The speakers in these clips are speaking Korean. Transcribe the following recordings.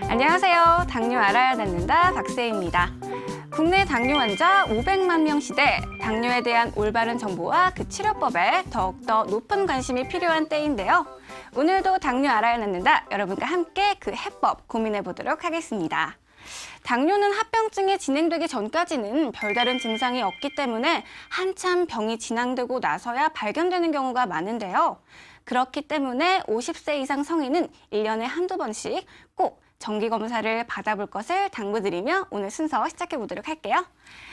안녕하세요. 당뇨 알아야 듣는다 박세희입니다. 국내 당뇨 환자 500만 명 시대, 당뇨에 대한 올바른 정보와 그 치료법에 더욱더 높은 관심이 필요한 때인데요. 오늘도 당뇨 알아야 듣는다 여러분과 함께 그 해법 고민해 보도록 하겠습니다. 당뇨는 합병증이 진행되기 전까지는 별다른 증상이 없기 때문에 한참 병이 진행되고 나서야 발견되는 경우가 많은데요. 그렇기 때문에 50세 이상 성인은 1년에 한두 번씩 꼭 정기검사를 받아볼 것을 당부드리며 오늘 순서 시작해 보도록 할게요.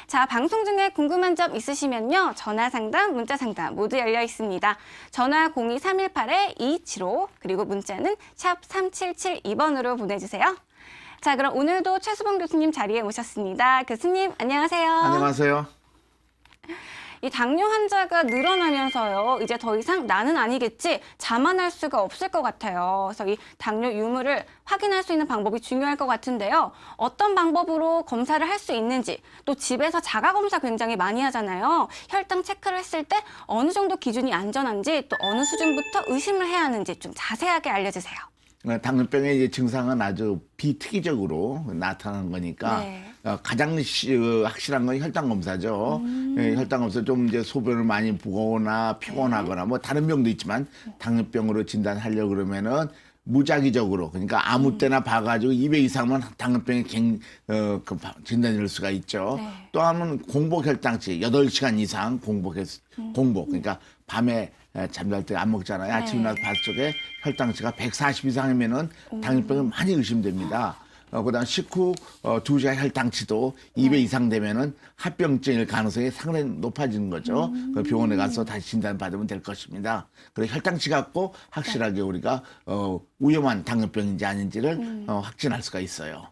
자, 방송 중에 궁금한 점 있으시면요. 전화 상담, 문자 상담 모두 열려 있습니다. 전화 02318-2275 그리고 문자는 샵 3772번으로 보내주세요. 자, 그럼 오늘도 최수봉 교수님 자리에 오셨습니다. 교수님, 안녕하세요. 안녕하세요. 이 당뇨 환자가 늘어나면서요. 이제 더 이상 나는 아니겠지 자만할 수가 없을 것 같아요. 그래서 이 당뇨 유무를 확인할 수 있는 방법이 중요할 것 같은데요. 어떤 방법으로 검사를 할 수 있는지, 또 집에서 자가검사 굉장히 많이 하잖아요. 혈당 체크를 했을 때 어느 정도 기준이 안전한지, 또 어느 수준부터 의심을 해야 하는지 좀 자세하게 알려주세요. 당뇨병의 이제 증상은 아주 비특이적으로 나타나는 거니까 네. 가장 확실한 건 혈당 검사죠. 혈당 검사 좀 이제 소변을 많이 보거나 피곤하거나 뭐 다른 병도 있지만 당뇨병으로 진단하려고 그러면은 무작위적으로 그러니까 아무 때나 봐가지고 200 이상은 당뇨병이 진단이 될 수가 있죠. 네. 또 하나는 공복 혈당치 8시간 이상 공복 그러니까 밤에 잠잘 때 안 먹잖아요. 아침에 나서 밥 속에 혈당치가 140 이상이면은 당뇨병이 많이 의심됩니다. 그다음 식후 2시간 혈당치도 200 이상 되면은 합병증일 가능성이 상당히 높아지는 거죠. 그 병원에 가서 다시 진단 받으면 될 것입니다. 그래서 혈당치 갖고 확실하게 우리가 위험한 당뇨병인지 아닌지를 확진할 수가 있어요.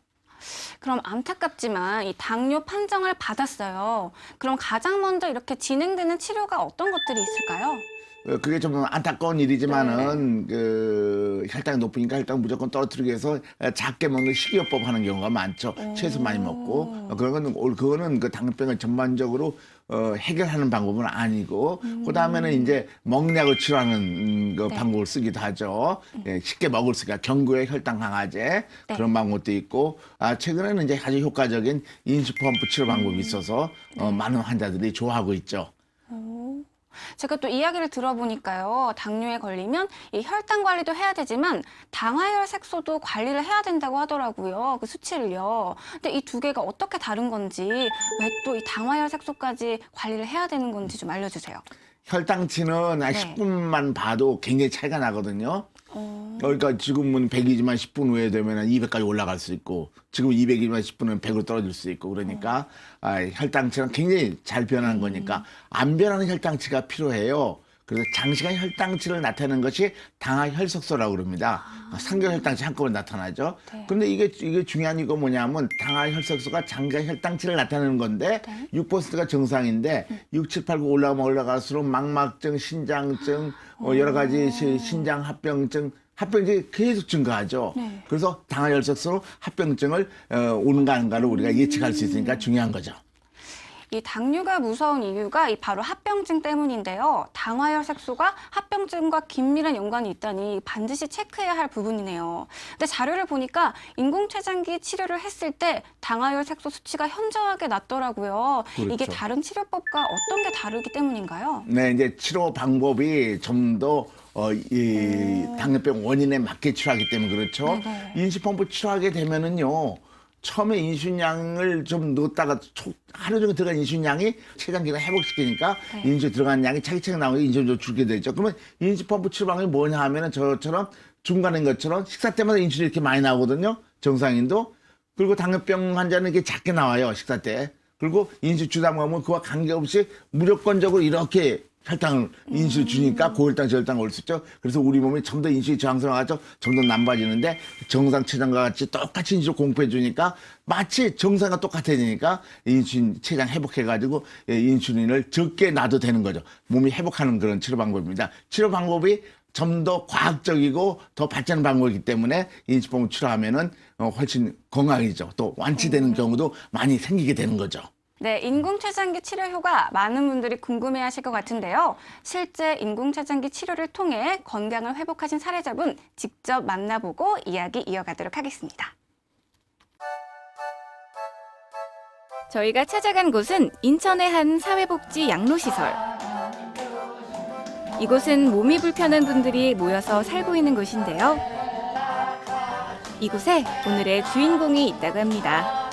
그럼 안타깝지만 이 당뇨 판정을 받았어요. 그럼 가장 먼저 이렇게 진행되는 치료가 어떤 것들이 있을까요? 그게 좀 안타까운 일이지만은 그 혈당이 높으니까 혈당 무조건 떨어뜨리기 위해서 작게 먹는 식이요법 하는 경우가 많죠. 채소 많이 먹고 그거는 그 당뇨병을 전반적으로 해결하는 방법은 아니고 그다음에는 이제 먹약을 치료하는 그 방법을 쓰기도 하죠. 쉽게 먹을 수 있게 경구의 혈당 강화제 그런 방법도 있고 최근에는 이제 아주 효과적인 인수펌프 치료 방법이 있어서 많은 환자들이 좋아하고 있죠. 제가 또 이야기를 들어보니까요. 당뇨에 걸리면 이 혈당 관리도 해야 되지만 당화혈 색소도 관리를 해야 된다고 하더라고요. 그 수치를요. 근데 이 두 개가 어떻게 다른 건지, 왜 또 이 당화혈 색소까지 관리를 해야 되는 건지 좀 알려주세요. 혈당치는 한 10분만 봐도 굉장히 차이가 나거든요. 그러니까 지금은 100이지만 10분 후에 되면 200까지 올라갈 수 있고 지금 200이지만 10분은 100으로 떨어질 수 있고 그러니까 혈당치는 굉장히 잘 변하는 거니까 안 변하는 혈당치가 필요해요. 그래서 장시간 혈당치를 나타내는 것이 당화혈색소라고 그럽니다. 상결 혈당치 한꺼번에 나타나죠. 그런데 이게 중요한 이거 뭐냐면 당화혈색소가 장기간 혈당치를 나타내는 건데 6%가 정상인데 6, 7, 8, 9 올라갈수록 망막증, 신장증, 여러 가지 신장 합병증이 계속 증가하죠. 그래서 당화혈색소로 합병증을 오는가 아닌가를 우리가 예측할 수 있으니까 중요한 거죠. 이 당뇨가 무서운 이유가 이 바로 합병증 때문인데요. 당화혈 색소가 합병증과 긴밀한 연관이 있다니 반드시 체크해야 할 부분이네요. 근데 자료를 보니까 인공췌장기 치료를 했을 때 당화혈 색소 수치가 현저하게 낮더라고요. 그렇죠. 이게 다른 치료법과 어떤 게 다르기 때문인가요? 네, 이제 치료 방법이 좀 더 이 당뇨병 원인에 맞게 치료하기 때문에 그렇죠. 인수펌프 치료하게 되면은요. 처음에 인슐린량을 좀 넣었다가 하루 종일 들어간 인슐린량이 췌장 기능 회복시키니까 인슐린 들어간 양이 차기차기 나오니까 인슐린도 줄게 되죠. 그러면 인수펌프 치료 방법이 뭐냐 하면은 저처럼 중간인 것처럼 식사 때마다 인슐린이 이렇게 많이 나오거든요. 정상인도. 그리고 당뇨병 환자는 이게 작게 나와요. 식사 때. 그리고 인슐린 주다 보면 그와 관계없이 무조건적으로 이렇게 혈당을 인슐린 주니까 고혈당, 저혈당 올 수 있죠. 그래서 우리 몸이 좀 더 인슐린 저항성하죠. 점점 나빠지는데 정상 췌장과 같이 똑같이 인슐린 공급해 주니까 마치 정상과 똑같아지니까 인슐린 췌장 회복해가지고 인슐린을 적게 놔도 되는 거죠. 몸이 회복하는 그런 치료 방법입니다. 치료 방법이 좀 더 과학적이고 더 발전한 방법이기 때문에 인수펌프 치료하면은 훨씬 건강해지죠. 또 완치되는 경우도 많이 생기게 되는 거죠. 네, 인공췌장기 치료 효과 많은 분들이 궁금해하실 것 같은데요. 실제 인공췌장기 치료를 통해 건강을 회복하신 사례자분 직접 만나보고 이야기 이어가도록 하겠습니다. 저희가 찾아간 곳은 인천의 한 사회복지 양로시설. 이곳은 몸이 불편한 분들이 모여서 살고 있는 곳인데요. 이곳에 오늘의 주인공이 있다고 합니다.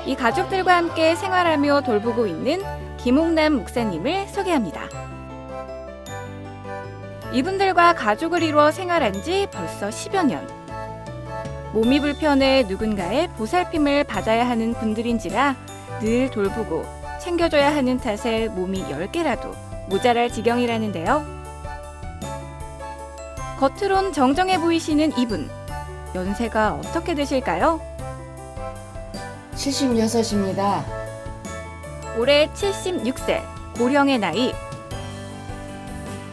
이 가족들과 함께 생활하며 돌보고 있는 김옥남 목사님을 소개합니다. 이분들과 가족을 이루어 생활한 지 벌써 10여 년. 몸이 불편해 누군가의 보살핌을 받아야 하는 분들인지라 늘 돌보고 챙겨줘야 하는 탓에 몸이 10개라도 모자랄 지경이라는데요. 겉으론 정정해 보이시는 이분, 연세가 어떻게 되실까요? 76입니다. 올해 76세, 고령의 나이.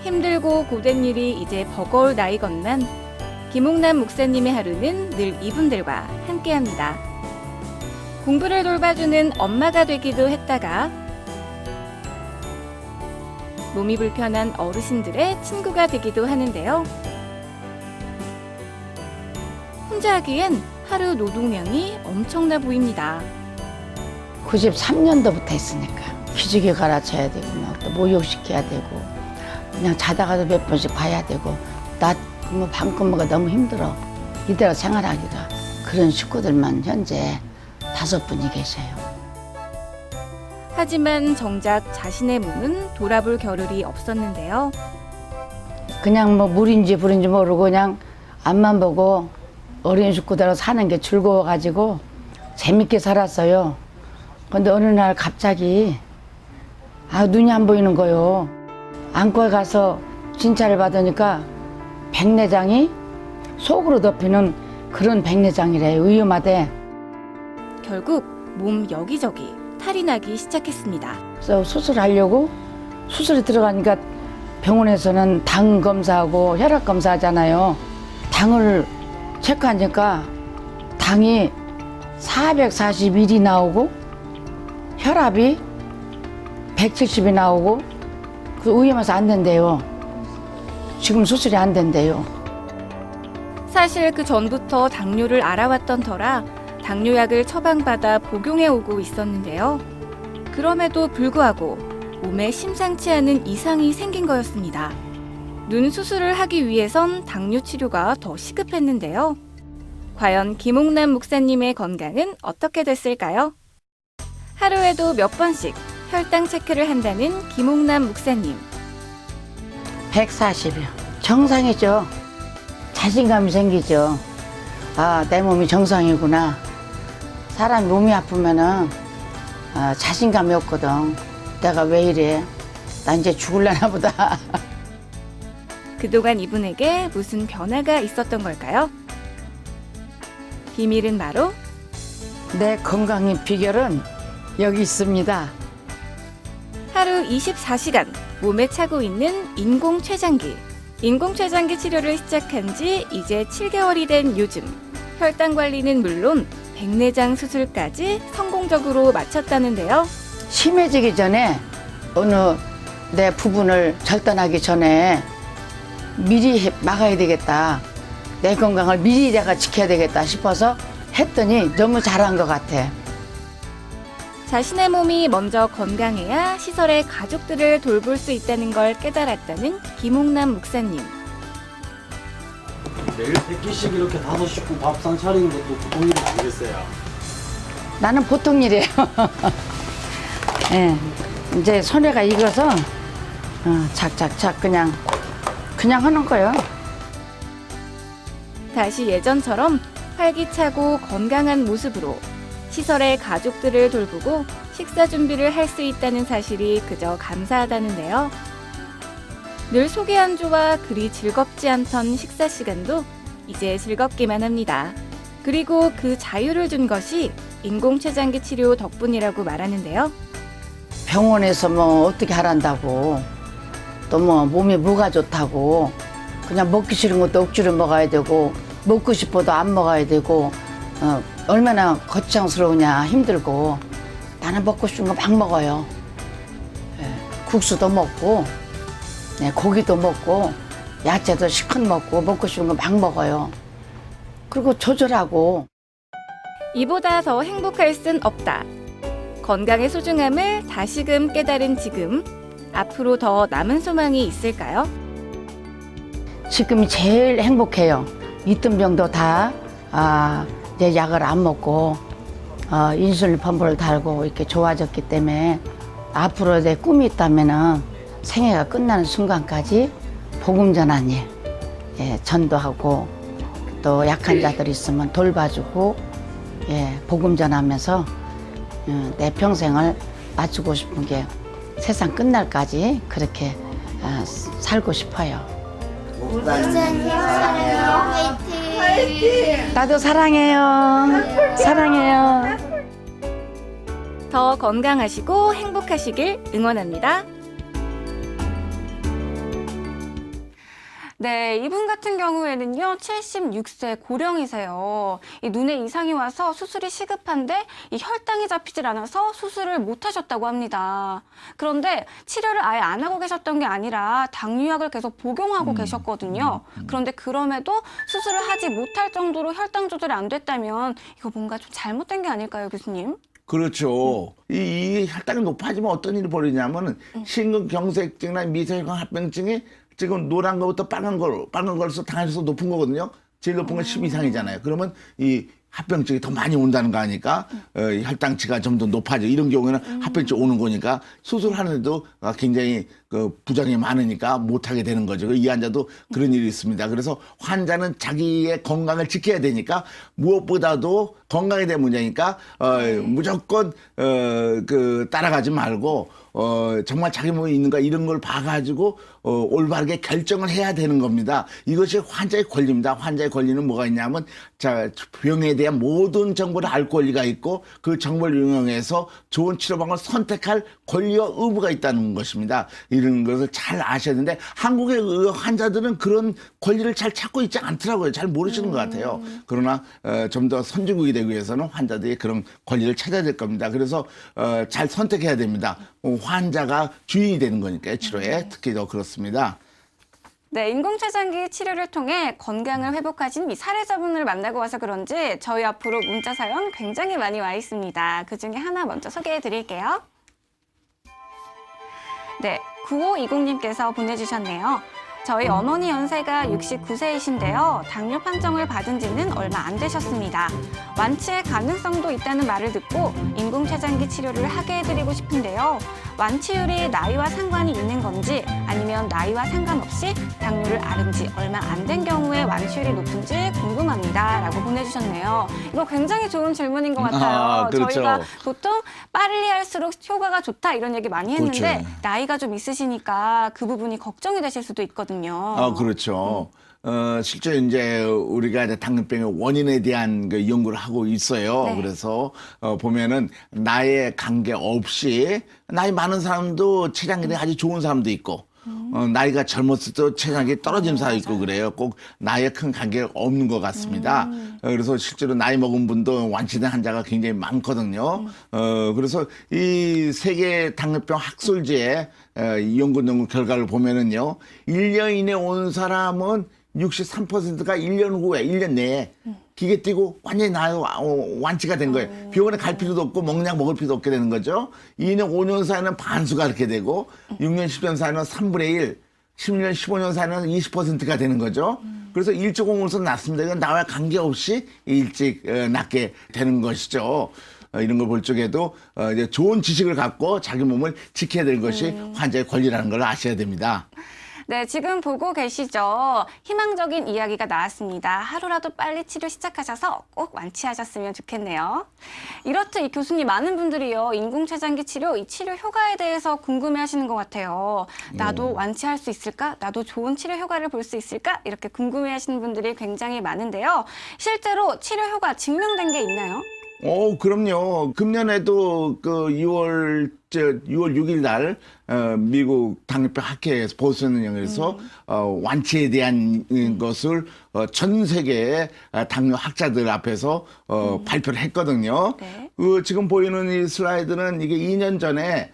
힘들고 고된 일이 이제 버거울 나이 건난 김옥남 목사님의 하루는 늘 이분들과 함께합니다. 공부를 돌봐주는 엄마가 되기도 했다가 몸이 불편한 어르신들의 친구가 되기도 하는데요. 혼자 하기엔 하루 노동량이 엄청나 보입니다. 93년도부터 했으니까 기저귀 갈아줘야 되고 또 목욕시켜야 되고 그냥 자다가도 몇 번씩 봐야 되고 나 뭐 방금뭐가 너무 힘들어. 이대로 생활하기가. 그런 식구들만 현재 5분이 계셔요. 하지만 정작 자신의 몸은 돌아볼 겨를이 없었는데요. 그냥 뭐 물인지 불인지 모르고 그냥 앞만 보고 어린 식구들하고 사는 게 즐거워가지고 재밌게 살았어요. 근데 어느 날 갑자기 눈이 안 보이는 거요. 안과에 가서 진찰을 받으니까 백내장이 속으로 덮이는 그런 백내장이래요. 위험하대. 결국 몸 여기저기 탈이 나기 시작했습니다. 그래서 수술하려고 수술에 들어가니까 병원에서는 당 검사하고 혈압 검사하잖아요. 당을 체크하니까 당이 441이 나오고 혈압이 170이 나오고 그 위험해서 안 된대요. 지금 수술이 안 된대요. 사실 그 전부터 당뇨를 알아왔던 터라 당뇨약을 처방받아 복용해 오고 있었는데요. 그럼에도 불구하고 몸에 심상치 않은 이상이 생긴 거였습니다. 눈 수술을 하기 위해선 당뇨 치료가 더 시급했는데요. 과연 김옥남 목사님의 건강은 어떻게 됐을까요? 하루에도 몇 번씩 혈당 체크를 한다는 김옥남 목사님. 140이요. 정상이죠. 자신감이 생기죠. 내 몸이 정상이구나. 사람 몸이 아프면은 자신감이 없거든. 내가 왜 이래? 나 이제 죽을라나 보다. 그동안 이분에게 무슨 변화가 있었던 걸까요? 비밀은 바로 내 건강의 비결은 여기 있습니다. 하루 24시간 몸에 차고 있는 인공췌장기. 인공췌장기 치료를 시작한 지 이제 7개월이 된 요즘. 혈당 관리는 물론 백내장 수술까지 성공적으로 마쳤다는데요. 심해지기 전에 어느 내 부분을 절단하기 전에 미리 막아야 되겠다. 내 건강을 미리 내가 지켜야 되겠다 싶어서 했더니 너무 잘한 것 같아. 자신의 몸이 먼저 건강해야 시설의 가족들을 돌볼 수 있다는 걸 깨달았다는 김옥남 목사님. 매일 100끼씩 이렇게 5식구 밥상 차리는 것도 보통 일이 아니겠어요? 나는 보통 일이에요. 예, 이제 손해가 익어서 착착착 그냥 하는 거예요. 다시 예전처럼 활기차고 건강한 모습으로 시설의 가족들을 돌보고 식사 준비를 할 수 있다는 사실이 그저 감사하다는데요. 늘 속이 안 좋아 그리 즐겁지 않던 식사 시간도 이제 즐겁기만 합니다. 그리고 그 자유를 준 것이 인공췌장기 치료 덕분이라고 말하는데요. 병원에서 뭐 어떻게 하란다고 또 뭐 몸에 뭐가 좋다고 그냥 먹기 싫은 것도 억지로 먹어야 되고 먹고 싶어도 안 먹어야 되고 얼마나 거창스러우냐 힘들고 나는 먹고 싶은 거 막 먹어요. 예, 국수도 먹고 고기도 먹고 야채도 시컷 먹고 싶은 거 막 먹어요. 그리고 조절하고 이보다 더 행복할 순 없다. 건강의 소중함을 다시금 깨달은 지금. 앞으로 더 남은 소망이 있을까요? 지금이 제일 행복해요. 있던 병도 다 이제 약을 안 먹고 인슐린 펌프를 달고 이렇게 좋아졌기 때문에 앞으로 내 꿈이 있다면은 생애가 끝나는 순간까지 복음 전한 일, 전도하고 또 약한 자들 있으면 돌봐주고 복음 전하면서 내 평생을 마치고 싶은 게 세상 끝날까지 그렇게 살고 싶어요. 목사님 사랑해요. 화이팅! 나도 사랑해요. 사랑해요. 더 건강하시고 행복하시길 응원합니다. 네, 이분 같은 경우에는요, 76세 고령이세요. 이 눈에 이상이 와서 수술이 시급한데 이 혈당이 잡히질 않아서 수술을 못 하셨다고 합니다. 그런데 치료를 아예 안 하고 계셨던 게 아니라 당뇨약을 계속 복용하고 계셨거든요. 그런데 그럼에도 수술을 하지 못할 정도로 혈당 조절이 안 됐다면 이거 뭔가 좀 잘못된 게 아닐까요, 교수님? 그렇죠. 이 혈당이 높아지면 어떤 일이 벌어지냐면은 심근경색증이나 미세혈관 합병증이 지금 노란 거부터 빨간 걸로 당해서 높은 거거든요. 제일 높은 건 10 이상이잖아요. 그러면 이 합병증이 더 많이 온다는 거 아니까 혈당치가 좀 더 높아져. 이런 경우에는 합병증 오는 거니까 수술하는데도 굉장히 그 부작용이 많으니까 못하게 되는 거죠. 이 환자도 그런 일이 있습니다. 그래서 환자는 자기의 건강을 지켜야 되니까 무엇보다도 건강에 대한 문제니까 무조건 그 따라가지 말고 정말 자기 몸에 있는가 이런 걸 봐가지고 올바르게 결정을 해야 되는 겁니다. 이것이 환자의 권리입니다. 환자의 권리는 뭐가 있냐면 병에 대한 모든 정보를 알 권리가 있고 그 정보를 이용해서 좋은 치료 방법을 선택할 권리와 의무가 있다는 것입니다. 이런 것을 잘 아셔야 되는데 한국의 환자들은 그런 권리를 잘 찾고 있지 않더라고요. 잘 모르시는 것 같아요. 그러나 좀 더 선진국이 되기 위해서는 환자들이 그런 권리를 찾아야 될 겁니다. 그래서 잘 선택해야 됩니다. 환자가 주인이 되는 거니까요. 치료에 특히 더 그렇습니다. 네, 인공췌장기 치료를 통해 건강을 회복하신 이 사례자분을 만나고 와서 그런지 저희 앞으로 문자 사연 굉장히 많이 와 있습니다. 그중에 하나 먼저 소개해 드릴게요. 네, 9520님께서 보내주셨네요. 저희 어머니 연세가 69세이신데요. 당뇨 판정을 받은 지는 얼마 안 되셨습니다. 완치의 가능성도 있다는 말을 듣고 인공췌장기 치료를 하게 해드리고 싶은데요. 완치율이 나이와 상관이 있는 건지 아니면 나이와 상관없이 당뇨를 앓은 지 얼마 안 된 경우에 완치율이 높은지 궁금합니다. 라고 보내주셨네요. 이거 굉장히 좋은 질문인 것 같아요. 그렇죠. 저희가 보통 빨리 할수록 효과가 좋다 이런 얘기 많이 했는데 그렇죠. 나이가 좀 있으시니까 그 부분이 걱정이 되실 수도 있거든요. 그렇죠. 실제 이제 우리가 이제 당뇨병의 원인에 대한 그 연구를 하고 있어요. 네. 그래서 보면은 나이에 관계없이 나이 많은 사람도 췌장이 아주 좋은 사람도 있고 나이가 젊었을 때 췌장이 떨어지는 사람도 있고 그래요. 꼭 나이에 큰 관계가 없는 것 같습니다. 그래서 실제로 나이 먹은 분도 완치된 환자가 굉장히 많거든요. 그래서 이 세계 당뇨병 학술지의 연구 결과를 보면은요, 1년 이내 온 사람은 63%가 1년 후에, 1년 내에 기계 띄고 완전히 완치가 된 거예요. 병원에 갈 필요도 없고 먹약 먹을 필요도 없게 되는 거죠. 2년, 5년 사이는 반수가 그렇게 되고 6년, 10년 사이는 3분의 1, 10년, 15년 사이는 20%가 되는 거죠. 그래서 일찍 옹으로서 낫습니다. 이건 나와 관계없이 일찍 낫게 되는 것이죠. 이런 걸 볼 적에도 이제 좋은 지식을 갖고 자기 몸을 지켜야 될 것이 환자의 권리라는 걸 아셔야 됩니다. 네, 지금 보고 계시죠? 희망적인 이야기가 나왔습니다. 하루라도 빨리 치료 시작하셔서 꼭 완치하셨으면 좋겠네요. 이렇듯 이 교수님 많은 분들이요, 인공췌장기 치료, 이 치료 효과에 대해서 궁금해하시는 것 같아요. 나도 완치할 수 있을까? 나도 좋은 치료 효과를 볼 수 있을까? 이렇게 궁금해하시는 분들이 굉장히 많은데요. 실제로 치료 효과 증명된 게 있나요? 그럼요. 금년에도 그 6월 6일 날 미국 당뇨병 학회에서 보스턴에서 완치에 대한 것을 전 세계의 당뇨 학자들 앞에서 발표를 했거든요. 네. 지금 보이는 이 슬라이드는 이게 2년 전에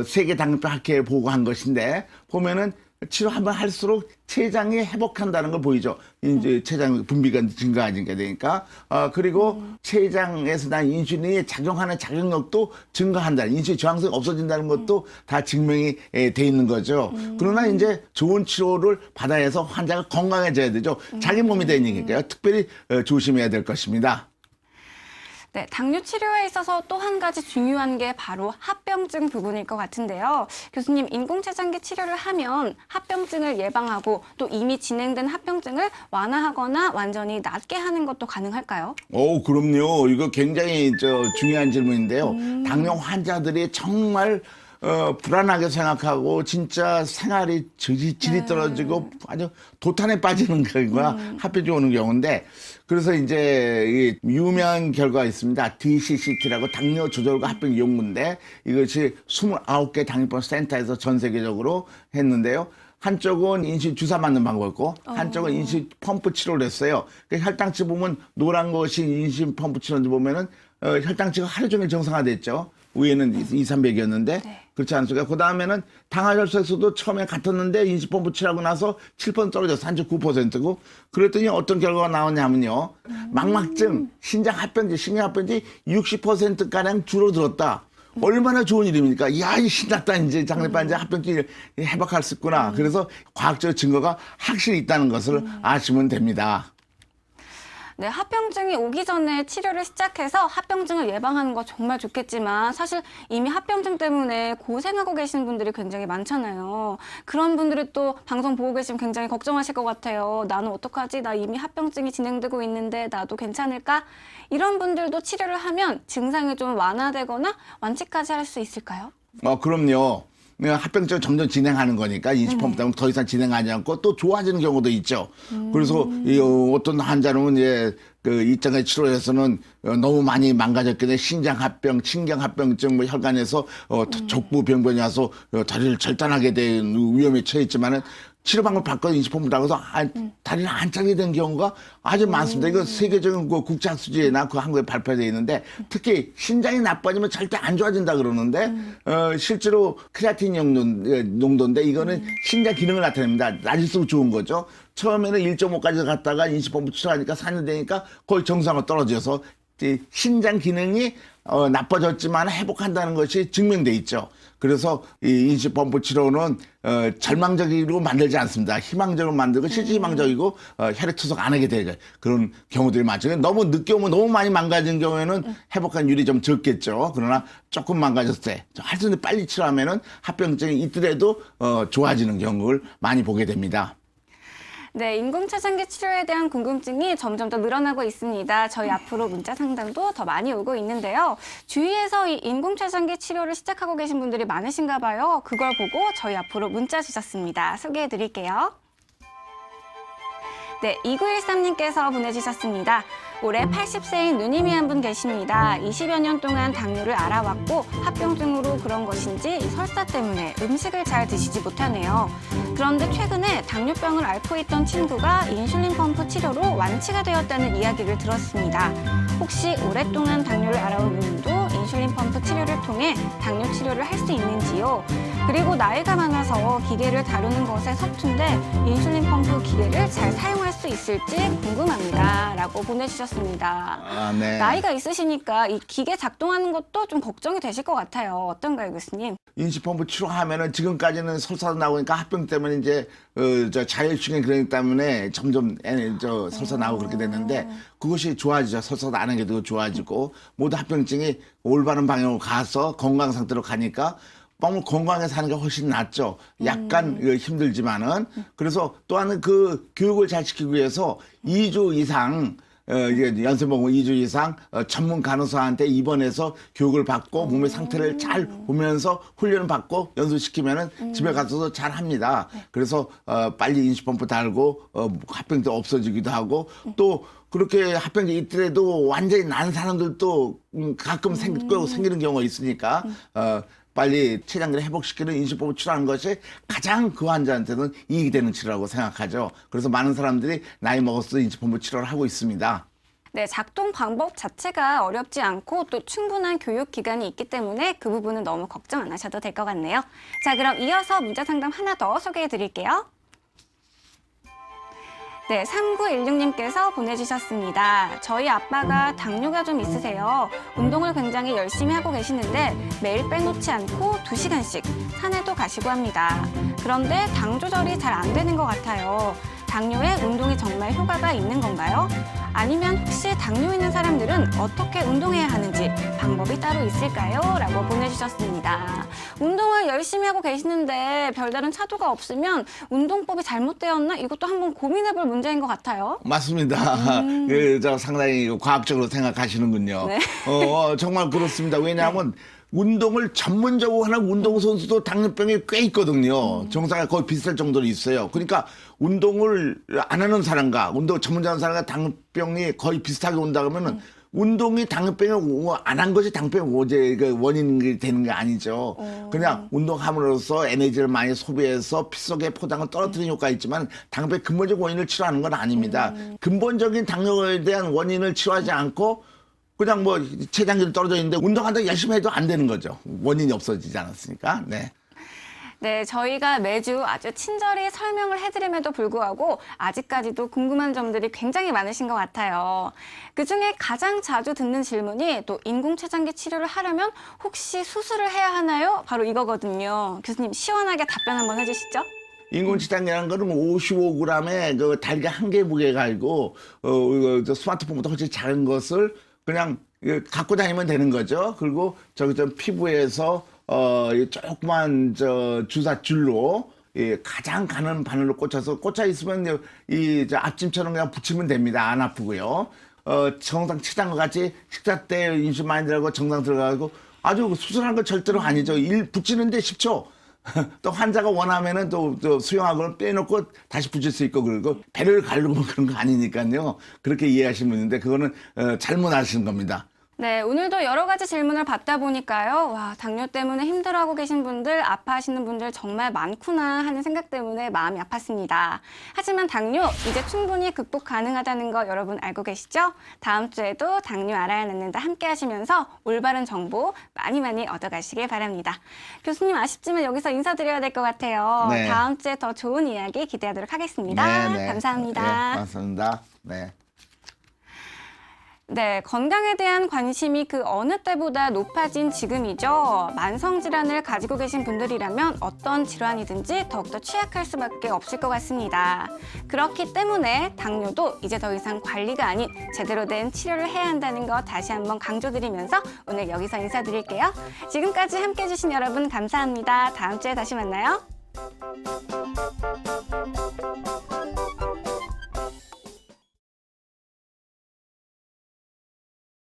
세계 당뇨병 학회에 보고한 것인데 보면은 치료 한번 할수록 췌장이 회복한다는 걸 보이죠. 이제 췌장 분비가 증가하니까 되니까. 그리고 췌장에서 난 인슐린이 작용하는 작용력도 증가한다. 인슐린 저항성이 없어진다는 것도 다 증명이 돼 있는 거죠. 그러나 이제 좋은 치료를 받아야 해서 환자가 건강해져야 되죠. 자기 몸이 되니까요. 특별히 조심해야 될 것입니다. 네, 당뇨 치료에 있어서 또 한 가지 중요한 게 바로 합병증 부분일 것 같은데요. 교수님, 인공췌장기 치료를 하면 합병증을 예방하고 또 이미 진행된 합병증을 완화하거나 완전히 낫게 하는 것도 가능할까요? 그럼요. 이거 굉장히 중요한 질문인데요. 당뇨 환자들이 정말 불안하게 생각하고 진짜 생활이 질이 떨어지고 아주 도탄에 빠지는 경우가 합병증 오는 경우인데 그래서 이제 이 유명한 결과가 있습니다. DCCT라고 당뇨 조절과 합병 연구인데 이것이 29개 당뇨병 센터에서 전 세계적으로 했는데요. 한쪽은 인슐린 주사 맞는 방법이었고 한쪽은 인슐린 펌프 치료를 했어요. 그 혈당치 보면 노란 것이 인슐린 펌프 치료인지 보면은 혈당치가 하루 종일 정상화됐죠. 위에는 200~300이었는데 그렇지 않습니까? 그 다음에는 당화혈색소도 처음에 같았는데 인슐린 펌프 치료하고 나서 7% 떨어져서 39%고 그랬더니 어떤 결과가 나왔냐면요. 망막증, 신장 합병증, 심장 합병증이 60%가량 줄어들었다. 얼마나 좋은 일입니까? 이야, 신났다, 이제 장내반 이제 합병증이 회복할 수 있구나. 그래서 과학적 증거가 확실히 있다는 것을 아시면 됩니다. 네, 합병증이 오기 전에 치료를 시작해서 합병증을 예방하는 거 정말 좋겠지만 사실 이미 합병증 때문에 고생하고 계시는 분들이 굉장히 많잖아요. 그런 분들이 또 방송 보고 계시면 굉장히 걱정하실 것 같아요. 나는 어떡하지? 나 이미 합병증이 진행되고 있는데 나도 괜찮을까? 이런 분들도 치료를 하면 증상이 좀 완화되거나 완치까지 할 수 있을까요? 그럼요. 합병증 점점 진행하는 거니까 인슐린 때문에 더 이상 진행하지 않고 또 좋아지는 경우도 있죠. 그래서 어떤 환자는 이제 그 이전에 치료에서는 너무 많이 망가졌기 때문에 신장합병, 신경합병증, 혈관에서 족부 병변이 와서 다리를 절단하게 된 위험에 처했지만은 치료 방법 바꿔서 인슐린 펌프라고 해서 다리를 안 짜게 된 경우가 아주 많습니다. 이거 세계적인 그 국제 수지에나 그 한국에 발표되어 있는데 특히 신장이 나빠지면 절대 안 좋아진다 그러는데 실제로 크레아틴 농도인데 이거는 신장 기능을 나타냅니다. 낮을수록 좋은 거죠. 처음에는 1.5까지 갔다가 인슐린 펌프 치료하니까 4년 되니까 거의 정상으로 떨어져서 신장 기능이 나빠졌지만 회복한다는 것이 증명돼 있죠. 그래서 이 인슐린 펌프 치료는 절망적으로 만들지 않습니다. 희망적으로 만들고 실제 희망적이고 혈액 투석 안 하게 되죠. 그런 경우들이 많죠. 너무 늦게 오면 너무 많이 망가진 경우에는 회복한 율이 좀 적겠죠. 그러나 조금 망가졌을 때 할 수 있는 빨리 치료하면은 합병증이 있더라도 좋아지는 경우를 많이 보게 됩니다. 네, 인공췌장기 치료에 대한 궁금증이 점점 더 늘어나고 있습니다. 저희 앞으로 문자 상담도 더 많이 오고 있는데요. 주위에서 이 인공췌장기 치료를 시작하고 계신 분들이 많으신가 봐요. 그걸 보고 저희 앞으로 문자 주셨습니다. 소개해 드릴게요. 네, 2913님께서 보내주셨습니다. 올해 80세인 누님이 한 분 계십니다. 20여 년 동안 당뇨를 알아왔고 합병증으로 그런 것인지 설사 때문에 음식을 잘 드시지 못하네요. 그런데 최근에 당뇨병을 앓고 있던 친구가 인슐린 펌프 치료로 완치가 되었다는 이야기를 들었습니다. 혹시 오랫동안 당뇨를 알아온 누님도 인슐린 펌프 치료를 통해 당뇨 치료를 할 수 있는지요? 그리고 나이가 많아서 기계를 다루는 것에 서툰데 인슐린 펌프 기계를 잘 사용할 수 있을지 궁금합니다. 라고 보내주셨습니다. 네. 나이가 있으시니까 이 기계 작동하는 것도 좀 걱정이 되실 것 같아요. 어떤가요, 교수님? 인슐린 펌프 치료하면은 지금까지는 설사도 나오니까 합병 때문에 이제 자율신경 근육 때문에 점점 설사 나오고 그렇게 됐는데 그것이 좋아지죠. 설사도 안 하게 되고 좋아지고 모두 합병증이 올바른 방향으로 가서 건강 상태로 가니까 건강하게 사는 게 훨씬 낫죠. 약간 힘들지만은 그래서 또한 그 교육을 잘 시키기 위해서 2주 이상 연세보고 2주 이상 전문 간호사한테 입원해서 교육을 받고 몸의 상태를 잘 보면서 훈련을 받고 연수시키면은 집에 가서도 잘 합니다. 그래서 빨리 인슐린 펌프 달고 합병도 없어지기도 하고 또 그렇게 합병증이 있더라도 완전히 난 사람들도 가끔 생기는 경우가 있으니까 빨리 췌장기를 회복시키는 인수법을 치료하는 것이 가장 그 환자한테는 이익이 되는 치료라고 생각하죠. 그래서 많은 사람들이 나이 먹어서 인수법을 치료를 하고 있습니다. 네, 작동 방법 자체가 어렵지 않고 또 충분한 교육 기간이 있기 때문에 그 부분은 너무 걱정 안 하셔도 될 것 같네요. 자, 그럼 이어서 문자 상담 하나 더 소개해 드릴게요. 네, 3916님께서 보내주셨습니다. 저희 아빠가 당뇨가 좀 있으세요. 운동을 굉장히 열심히 하고 계시는데 매일 빼놓지 않고 2시간씩 산에도 가시고 합니다. 그런데 당 조절이 잘 안 되는 것 같아요. 당뇨에 운동이 정말 효과가 있는 건가요? 아니면 혹시 당뇨 있는 사람들은 어떻게 운동해야 하는지 방법이 따로 있을까요? 라고 보내주셨습니다. 운동을 열심히 하고 계시는데 별다른 차도가 없으면 운동법이 잘못되었나? 이것도 한번 고민해볼 문제인 것 같아요. 맞습니다. 저 상당히 과학적으로 생각하시는군요. 네. 정말 그렇습니다. 왜냐하면 운동을 전문적으로 하는 운동선수도 당뇨병이 꽤 있거든요. 정상에 거의 비슷할 정도로 있어요. 그러니까 운동을 안 하는 사람과 운동 전문적인 사람과 당뇨병이 거의 비슷하게 온다 그러면은 운동이 당뇨병을 안 한 것이 당뇨병 원인이 되는 게 아니죠. 그냥 운동함으로써 에너지를 많이 소비해서 피 속의 포당을 떨어뜨리는 효과가 있지만 당뇨병의 근본적 원인을 치료하는 건 아닙니다. 근본적인 당뇨에 대한 원인을 치료하지 않고 그냥 뭐 췌장기를 떨어져 있는데 운동한다고 열심히 해도 안 되는 거죠. 원인이 없어지지 않았으니까. 네. 네, 저희가 매주 아주 친절히 설명을 해드림에도 불구하고 아직까지도 궁금한 점들이 굉장히 많으신 것 같아요. 그중에 가장 자주 듣는 질문이 또 인공췌장기 치료를 하려면 혹시 수술을 해야 하나요? 바로 이거거든요. 교수님 시원하게 답변 한번 해주시죠. 인공췌장기라는 거는 55g의 그 달걀 한 개 무게 가지고 스마트폰보다 훨씬 작은 것을 그냥 갖고 다니면 되는 거죠. 그리고 저기 좀 피부에서 조그만 주사 줄로 가장 가는 바늘로 꽂혀 있으면 앞짐처럼 그냥 붙이면 됩니다. 안 아프고요. 정상 치장과 같이 식사 때 인슐린 많이 들어가고 정상 들어가고 아주 수술한 거 절대로 아니죠. 붙이는데 10초. 또 환자가 원하면은 또 수용하고 빼놓고 다시 붙일 수 있고 그리고 배를 가르고 그런 거 아니니까요. 그렇게 이해하시는 분인데 그거는 잘못 아시는 겁니다. 네, 오늘도 여러 가지 질문을 받다 보니까요. 와, 당뇨 때문에 힘들어하고 계신 분들, 아파하시는 분들 정말 많구나 하는 생각 때문에 마음이 아팠습니다. 하지만 당뇨 이제 충분히 극복 가능하다는 거 여러분 알고 계시죠? 다음 주에도 당뇨 알아야 낫는다 함께 하시면서 올바른 정보 많이 얻어가시길 바랍니다. 교수님 아쉽지만 여기서 인사드려야 될 것 같아요. 네. 다음 주에 더 좋은 이야기 기대하도록 하겠습니다. 네. 감사합니다. 네, 맞습니다. 네. 네, 건강에 대한 관심이 그 어느 때보다 높아진 지금이죠. 만성질환을 가지고 계신 분들이라면 어떤 질환이든지 더욱더 취약할 수밖에 없을 것 같습니다. 그렇기 때문에 당뇨도 이제 더 이상 관리가 아닌 제대로 된 치료를 해야 한다는 거 다시 한번 강조드리면서 오늘 여기서 인사드릴게요. 지금까지 함께해 주신 여러분 감사합니다. 다음 주에 다시 만나요.